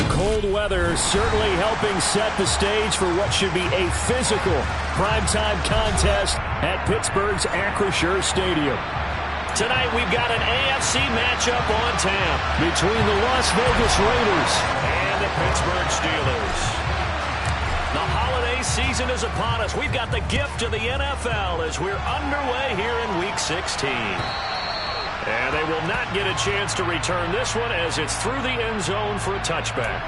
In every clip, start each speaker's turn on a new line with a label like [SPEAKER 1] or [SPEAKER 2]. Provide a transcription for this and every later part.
[SPEAKER 1] cold weather certainly helping set the stage for what should be a physical primetime contest at Pittsburgh's Acrisure Stadium. Tonight we've got an AFC matchup on tap between the Las Vegas Raiders and the Pittsburgh Steelers. The holiday season is upon us. We've got the gift of the NFL as we're underway here in Week 16. And they will not get a chance to return this one as it's through the end zone for a touchback.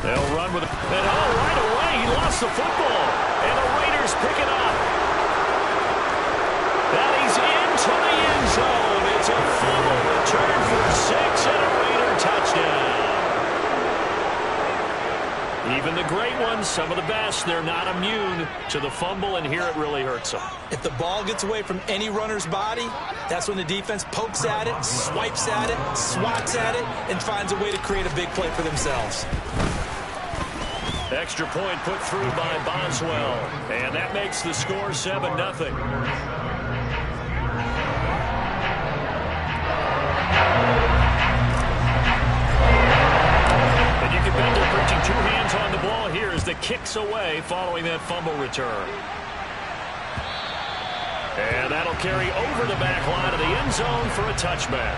[SPEAKER 1] They'll run with it. And right away, he lost the football. And the Raiders pick it up. That he's into the end zone. It's a fumble return for 6 and a Raider touchdown. Even the great ones, some of the best, they're not immune to the fumble, and here it really hurts them.
[SPEAKER 2] If the ball gets away from any runner's body, that's when the defense pokes at it, swipes at it, swats at it, and finds a way to create a big play for themselves.
[SPEAKER 1] Extra point put through by Boswell. And that makes the score 7-0. And you can bet they're putting 2 hands on the ball here as the kick's away following that fumble return. And that'll carry over the back line of the end zone for a touchback.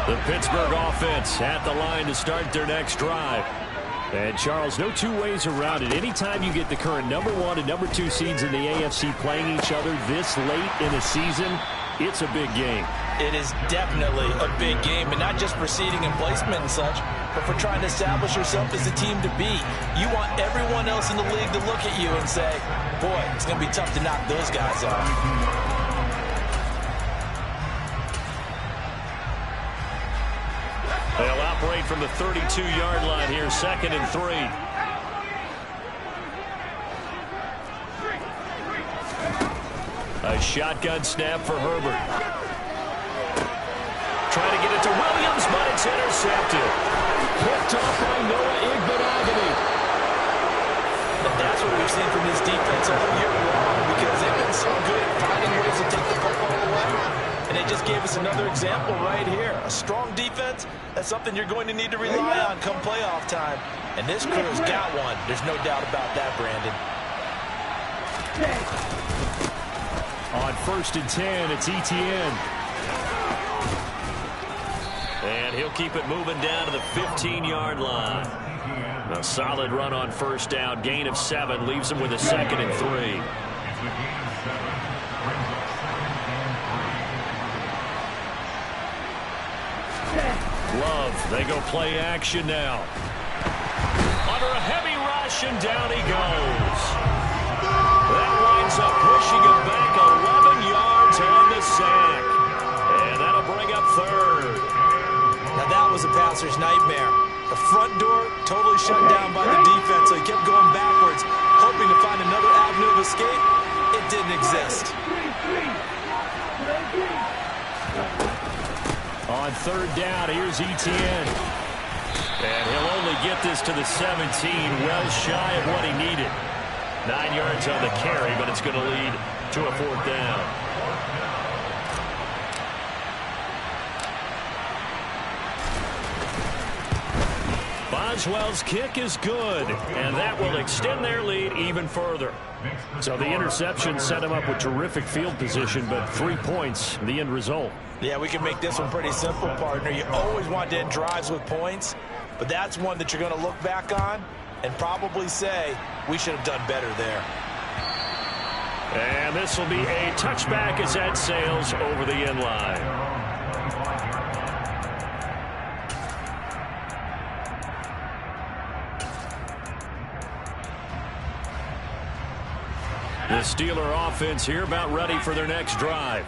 [SPEAKER 1] The Pittsburgh offense at the line to start their next drive. And, Charles, no two ways around it. Anytime you get the current #1 and #2 seeds in the AFC playing each other this late in the season, it's a big game.
[SPEAKER 2] It is definitely a big game, and not just for seeding and placement and such, but for trying to establish yourself as a team to beat. You want everyone else in the league to look at you and say, boy, it's going to be tough to knock those guys off.
[SPEAKER 1] They'll operate from the 32-yard line here, 2nd and 3. A shotgun snap for Herbert. Trying to get it to Williams, but it's intercepted. Picked off by Noah Igbinoghene.
[SPEAKER 2] And that's what we've seen from this defense all year long, because they've been so good at finding ways to take the football away. And they just gave us another example right here. A strong defense, that's something you're going to need to rely on come playoff time. And this crew's got one. There's no doubt about that, Brandon.
[SPEAKER 1] On 1st and 10, it's Etienne. And he'll keep it moving down to the 15-yard line. A solid run on 1st down. Gain of 7 leaves him with a 2nd and 3. Love, they go play action now. Under a heavy rush, and down he goes. That winds up pushing him back 11 yards on the sack. And that'll bring up 3rd.
[SPEAKER 2] Now that was a passer's nightmare. The front door totally shut down by the defense, so he kept going backwards, hoping to find another avenue of escape. It didn't exist.
[SPEAKER 1] On 3rd down, here's Etienne. And he'll only get this to the 17, well shy of what he needed. 9 yards on the carry, but it's going to lead to a 4th down. Boswell's kick is good, and that will extend their lead even further. So the interception set him up with terrific field position, but 3 points, the end result.
[SPEAKER 2] Yeah, we can make this one pretty simple, partner. You always want to end drives with points, but that's one that you're going to look back on and probably say, we should have done better there.
[SPEAKER 1] And this will be a touchback as that sails over the end line. The Steeler offense here about ready for their next drive.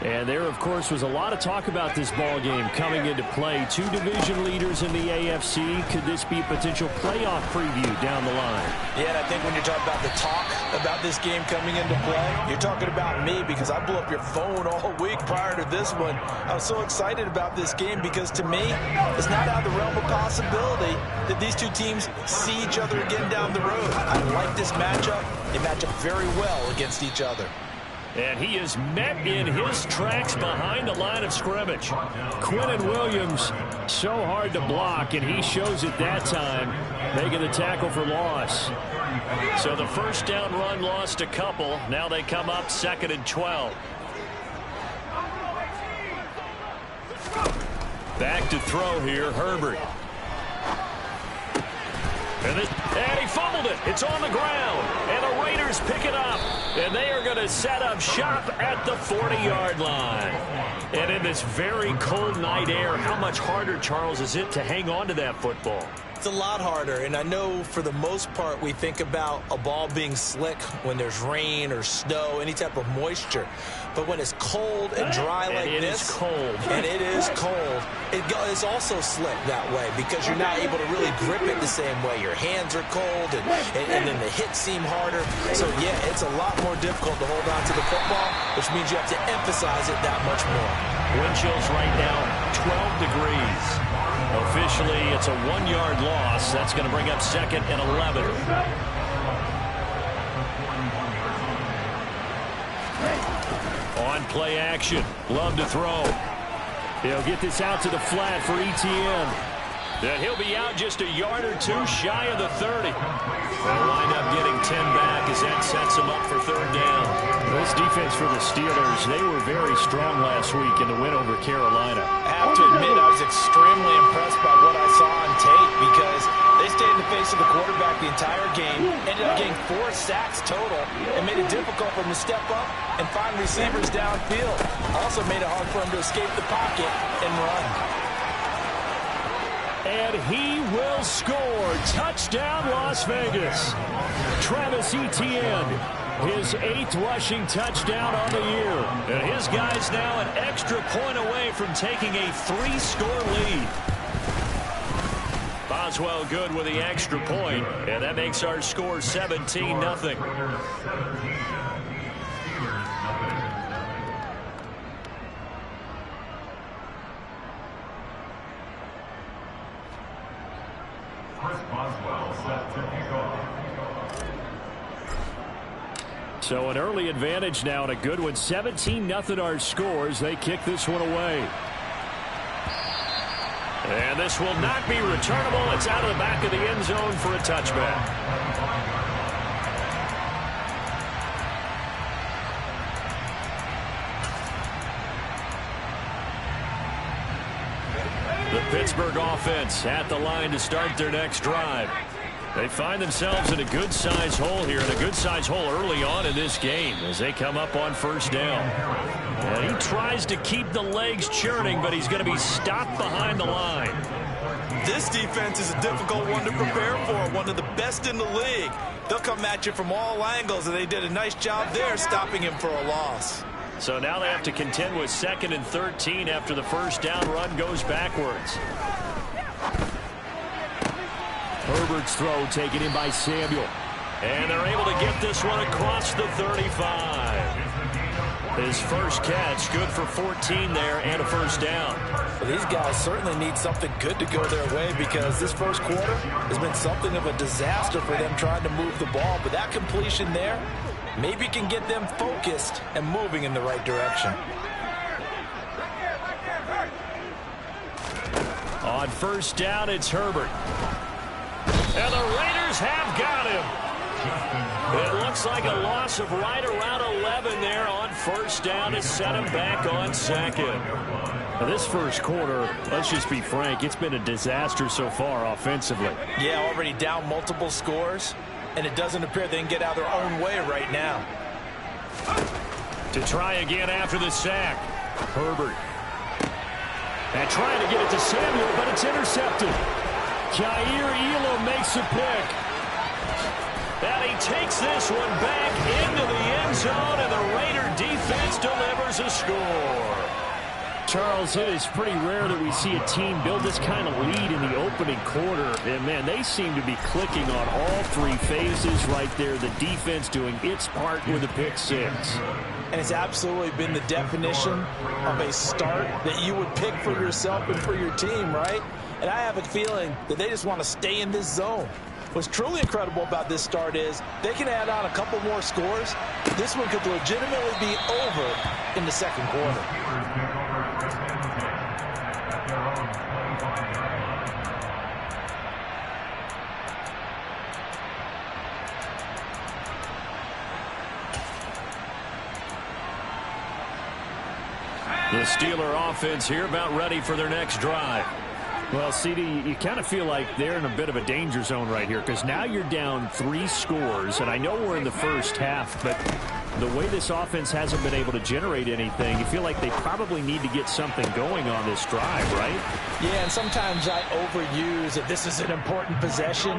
[SPEAKER 1] And there, of course, was a lot of talk about this ball game coming into play. Two division leaders in the AFC. Could this be a potential playoff preview down the line?
[SPEAKER 2] Yeah, and I think when you're talking about the talk about this game coming into play, you're talking about me, because I blew up your phone all week prior to this one. I was so excited about this game because, to me, it's not out of the realm of possibility that these two teams see each other again down the road. I like this matchup. They match up very well against each other.
[SPEAKER 1] And he is met in his tracks behind the line of scrimmage. Quinnen Williams, so hard to block, and he shows it that time, making the tackle for loss. So the first down run lost a couple. Now they come up 2nd and 12. Back to throw here, Herbert. And he fumbled it. It's on the ground. And the Raiders pick it up. And they are going to set up shop at the 40-yard line. And in this very cold night air, how much harder, Charles, is it to hang on to that football?
[SPEAKER 2] It's a lot harder, and I know for the most part we think about a ball being slick when there's rain or snow, any type of moisture. But when it's cold and dry like this, and it is cold, it is also slick that way because you're not able to really grip it the same way. Your hands are cold, and then the hits seem harder. So, yeah, it's a lot more difficult to hold on to the football, which means you have to emphasize it that much more.
[SPEAKER 1] Wind chills right now, 12 degrees. Officially, it's a 1-yard loss. That's going to bring up 2nd and 11. On play action. Love to throw. He'll get this out to the flat for Etienne. Then he'll be out just a yard or two shy of the 30. They'll wind up getting 10 back as that sets them up for 3rd down. This defense for the Steelers, they were very strong last week in the win over Carolina.
[SPEAKER 2] I have to admit, I was extremely impressed by what I saw on tape because they stayed in the face of the quarterback the entire game, ended up getting 4 sacks total, and made it difficult for him to step up and find receivers downfield. Also made it hard for him to escape the pocket and run.
[SPEAKER 1] And he will score. Touchdown, Las Vegas. Travis Etienne, his 8th rushing touchdown on the year. And his guy's now an extra point away from taking a 3-score lead. Boswell good with the extra point, and that makes our score 17-0. So an early advantage now and a good one. 17-0 our scores. They kick this one away. And this will not be returnable. It's out of the back of the end zone for a touchback. The Pittsburgh offense at the line to start their next drive. They find themselves in a good-sized hole here, and a good-sized hole early on in this game as they come up on 1st down. And he tries to keep the legs churning, but he's going to be stopped behind the line.
[SPEAKER 2] This defense is a difficult one to prepare for, one of the best in the league. They'll come at you from all angles, and they did a nice job there stopping him for a loss.
[SPEAKER 1] So now they have to contend with 2nd and 13 after the 1st down run goes backwards. Herbert's throw taken in by Samuel. And they're able to get this one across the 35. His first catch, good for 14 there and a 1st down.
[SPEAKER 2] Well, these guys certainly need something good to go their way because this first quarter has been something of a disaster for them trying to move the ball. But that completion there maybe can get them focused and moving in the right direction.
[SPEAKER 1] On 1st down, it's Herbert. And the Raiders have got him. It looks like a loss of right around 11 there on 1st down to set him back on 2nd. Now this first quarter, let's just be frank, it's been a disaster so far offensively.
[SPEAKER 2] Yeah, already down multiple scores. and it doesn't appear they can get out of their own way right now.
[SPEAKER 1] To try again after the sack. Herbert. And trying to get it to Samuel, but it's intercepted. Kaiir Elam makes a pick. And he takes this one back into the end zone, and the Raider defense delivers a score. Charles, it is pretty rare that we see a team build this kind of lead in the opening quarter. And, man, they seem to be clicking on all three phases right there. The defense doing its part with a pick six.
[SPEAKER 2] And it's absolutely been the definition of a start that you would pick for yourself and for your team, right? And I have a feeling that they just want to stay in this zone. What's truly incredible about this start is they can add on a couple more scores. This one could legitimately be over in the second quarter.
[SPEAKER 1] The Steeler offense here about ready for their next drive. Well, CD, you kind of feel like they're in a bit of a danger zone right here because now you're down 3 scores, and I know we're in the first half, but the way this offense hasn't been able to generate anything, you feel like they probably need to get something going on this drive, right?
[SPEAKER 2] Yeah, and sometimes I overuse that this is an important possession,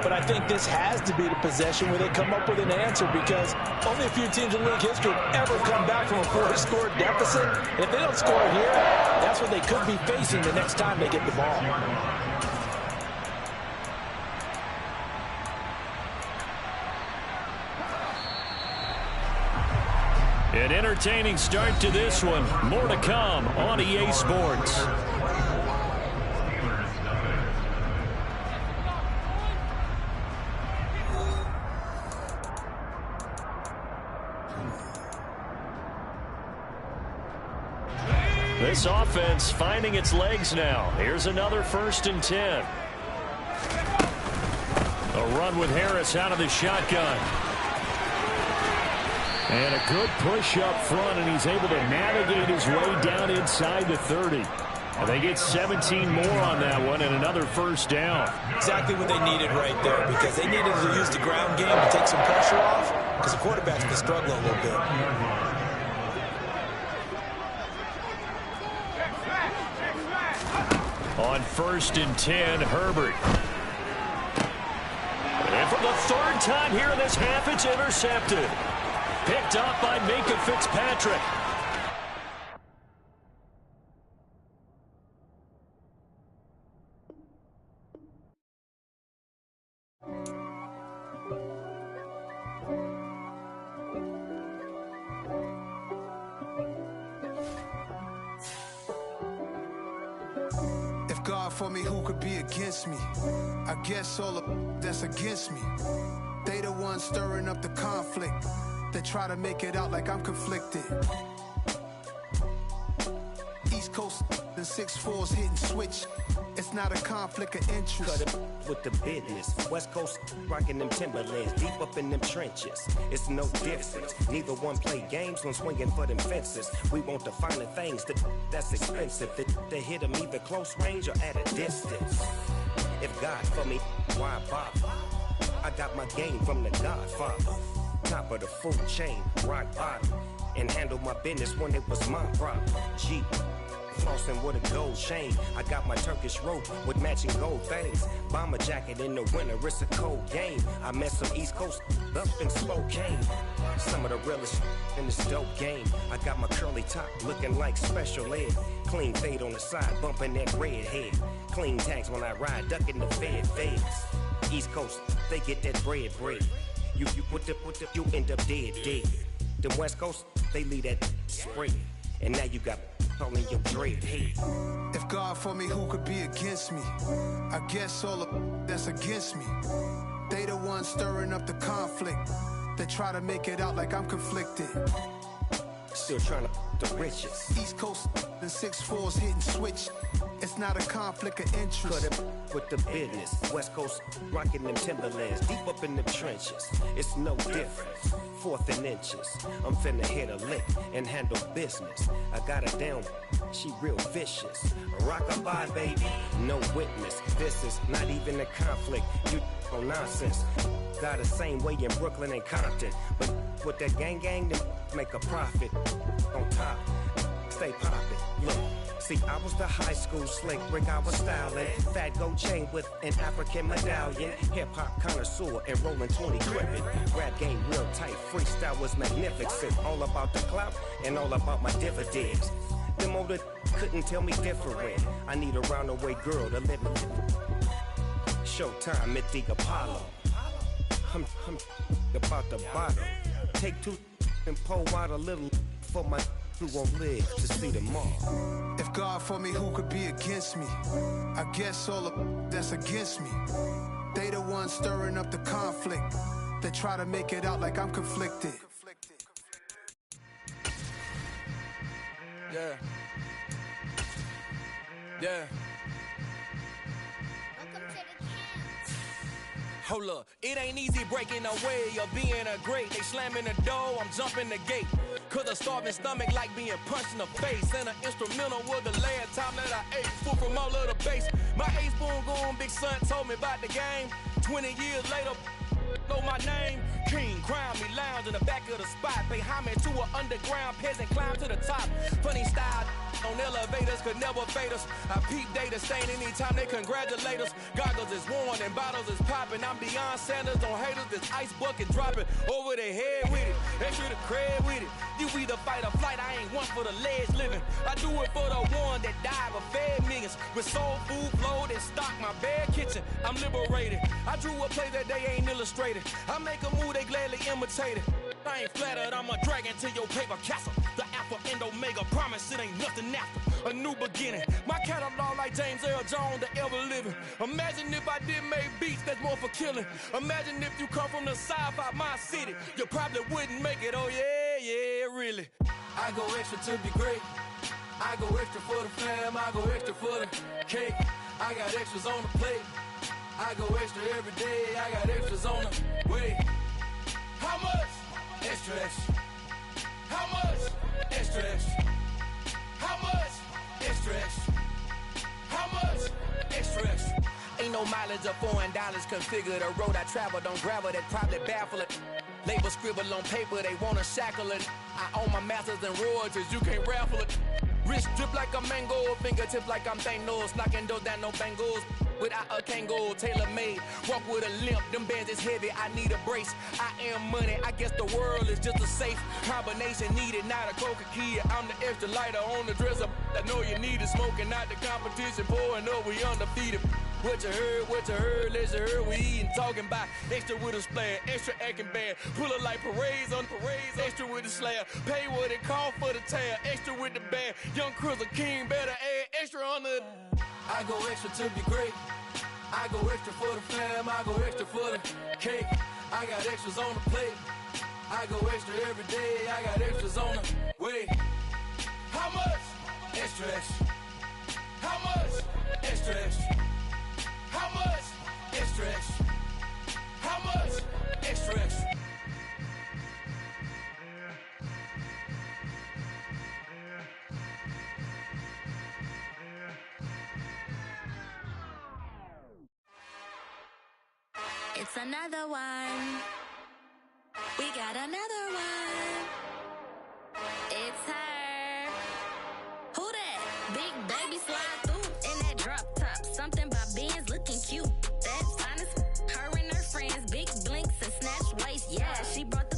[SPEAKER 2] but I think this has to be the possession where they come up with an answer because only a few teams in league history have ever come back from a 4-score deficit. And if they don't score here, that's what they could be facing the next time they get the ball.
[SPEAKER 1] An entertaining start to this one. More to come on EA Sports. This offense finding its legs now. Here's another 1st and 10. A run with Harris out of the shotgun. And a good push up front, and he's able to navigate his way down inside the 30. And they get 17 more on that one and another 1st down.
[SPEAKER 2] Exactly what they needed right there because they needed to use the ground game to take some pressure off because the quarterback's been struggling a little bit.
[SPEAKER 1] On 1st and 10, Herbert. And for the 3rd time here in this half, it's intercepted. Picked up by Minkah Fitzpatrick.
[SPEAKER 3] If God for me, who could be against me? I guess all of that's against me. They the ones stirring up the conflict. They try to make it out like I'm conflicted. East Coast, the 6'4's hitting switch. It's not a conflict of interest.
[SPEAKER 4] Cut it with the business. West Coast rocking them Timberlands, deep up in them trenches. It's no difference. Neither one play games when swinging for them fences. We want the finer things that's expensive. They hit them either close range or at a distance. If God for me, why bother? I got my game from the Godfather. Top of the food chain, rock bottom. And handle my business when it was my problem. G. Flossing with a gold chain. I got my Turkish rope with matching gold things. Bomber jacket in the winter, it's a cold game. I met some East Coast up in Spokane. Some of the realest in this dope game. I got my curly top looking like special ed. Clean fade on the side, bumping that red head. Clean tags when I ride, ducking the feds. East Coast, they get that bread. You you end up dead. Them West Coast, they leave that spread. And now you got calling your dread head.
[SPEAKER 3] If God for me, who could be against me? I guess all of that's against me. They the ones stirring up the conflict. They try to make it out like I'm conflicted.
[SPEAKER 4] Still trying to the riches.
[SPEAKER 3] East Coast, the 6'4's hitting switch. It's not a conflict of interest.
[SPEAKER 4] Cut it with the business. West Coast rocking them Timberlands, deep up in them trenches. It's no difference. 4th and inches. I'm finna hit a lick and handle business. I got her down. She real vicious. Rock-a-bye, baby. No witness. This is not even a conflict. You on nonsense. Got the same way in Brooklyn and Compton. But with that gang, they make a profit. On top, stay poppin'. Look, see, I was the high school slick Rick, I was styling. Fat gold chain with an African medallion. Hip-hop connoisseur and rolling 20 gripping. Rap game real tight, freestyle was magnificent. All about the clout and all about my dividends. Them older couldn't tell me different. I need a roundaway girl to live with. Showtime at the Apollo. I'm about the bottom. Take two and pour out a little for my who won't live to see tomorrow.
[SPEAKER 3] If God for me, who could be against me? I guess all of that's against me. They the ones stirring up the conflict. They try to make it out like I'm conflicted.
[SPEAKER 5] Yeah. Yeah. Hold up, it ain't easy breaking away or being a great. They slamming the door, I'm jumping the gate. Cause a starving stomach like being punched in the face. And an instrumental was the last time that I ate food from all of the bass. My ace boom goon, big son told me about the game. 20 years later, know my name. King, crown me, lounge in the back of the spot. Pay homage to an underground peasant, climb to the top. Funny style on elevators could never fade us. I peep data stain anytime they congratulate us. Goggles is worn and bottles is popping. I'm beyond Sanders on haters, this ice bucket dropping over their head with it. Extra the cred with it. You either fight or flight, I ain't one for the ledge living. I do it for the one that died but fed millions. With soul food flowed and stocked my bare kitchen. I'm liberated. I drew a play that they ain't illustrated. I make a move, they gladly imitate it. I ain't flattered, I'm a dragon to your paper castle. The Alpha and Omega, promise it ain't nothing after. A new beginning. My catalog like James Earl Jones, the ever living. Imagine if I didn't make beats that's more for killing. Imagine if you come from the sci-fi, my city. You probably wouldn't make it, oh yeah, really. I go extra to be great. I go extra for the fam, I go extra for the cake. I got extras on the plate. I go extra every day, I got extras on the way. How much? Extra, extra. How much? Extra, extra. How much? Extra, extra. How much? Extra, extra. Ain't no mileage of $4 configure the road I travel. Don't gravel that probably baffle it. Label scribble on paper, they wanna shackle it. I own my masters and royalties, you can't raffle it. Wrist drip like a mango, fingertips like I'm Thanos. Knocking those down, no bangles. Without a Kango, tailor-made. Walk with a limp, them bands is heavy, I need a brace. I am money, I guess the world is just a safe combination needed, not a coca-key. I'm the extra lighter on the dresser. I know you need it, smoking out the competition, pouring up, we undefeated. What you heard, let's you heard, we eatin', talking about extra with a splash, extra acting bad. Pull it like parades on parades, extra with the slab. Pay what it cost for the tab, extra with the bag. Young Cruiser King, better add extra on the... I go extra to be great. I go extra for the fam, I go extra for the cake. I got extras on the plate. I go extra every day, I got extras on the way. How much? Extra, extra. How much? Extra, extra. How much? Extra, extra. How much? Extra, extra.
[SPEAKER 6] It's another one. We got another one. It's her. Who that? Big baby slide through in that drop top. Something by Benz looking cute. That's honest. Her and her friends, big blinks and snatch waist. Yeah, she brought the.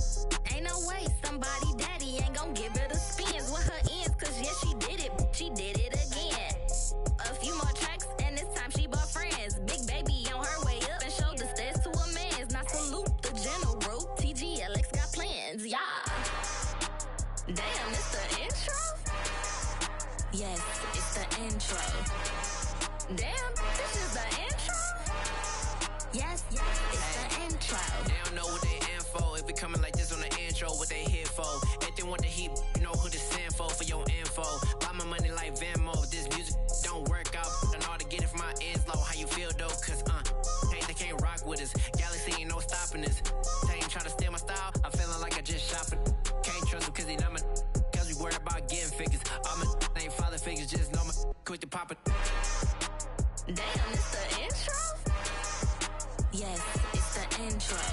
[SPEAKER 6] Ain't no way somebody daddy ain't gon' give her the spins with her ends. Cause yeah, she did it. She did it again. A few more tracks and this time she bought friends. Big baby on her way up and showed the stairs to a man's. Now salute the general. TGLX got plans, yeah. Damn, it's the intro? Yes, it's the intro. Damn, this is the intro? Yes, it's the intro.
[SPEAKER 7] They don't know what they in for. If we coming like this on the intro, what they here for? If they want the heat, you know who to send for your info. Buy my money like Venmo. If this music don't work out, and all to get it from my ends low. How you feel though? Cause they can't rock with us. Galaxy ain't no stopping us. They ain't trying to steal my style. I'm feeling like I just shopping. Can't trust them cause they not my. Cause we worried about getting figures. All my ain't father figures, just know my quick to pop it.
[SPEAKER 6] Damn, it's the intro? Yes, intro.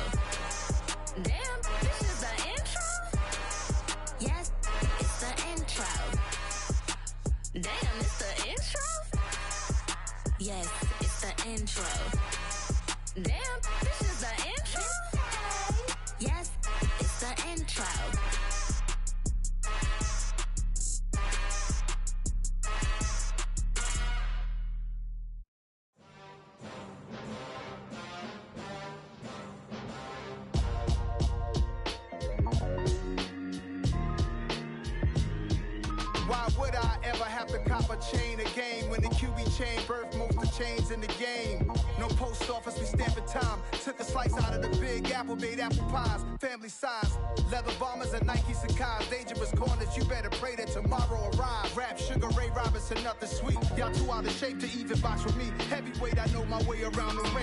[SPEAKER 6] Damn, this is the intro? Yes, it's the intro. Damn, it's the intro? Yes, it's the intro. Damn, this is the intro? Yes, it's the intro.
[SPEAKER 3] Why would I ever have to cop a chain again when the QB chain birthed most of chains in the game? No post office, we stamping time. Took a slice out of the big apple, made apple pies, family size. Leather bombers and Nike Sacai's. Dangerous corners, you better pray that tomorrow arrives. Rap, Sugar Ray Robinson, nothing sweet. Y'all too out of shape to even box with me. Heavyweight, I know my way around the ring.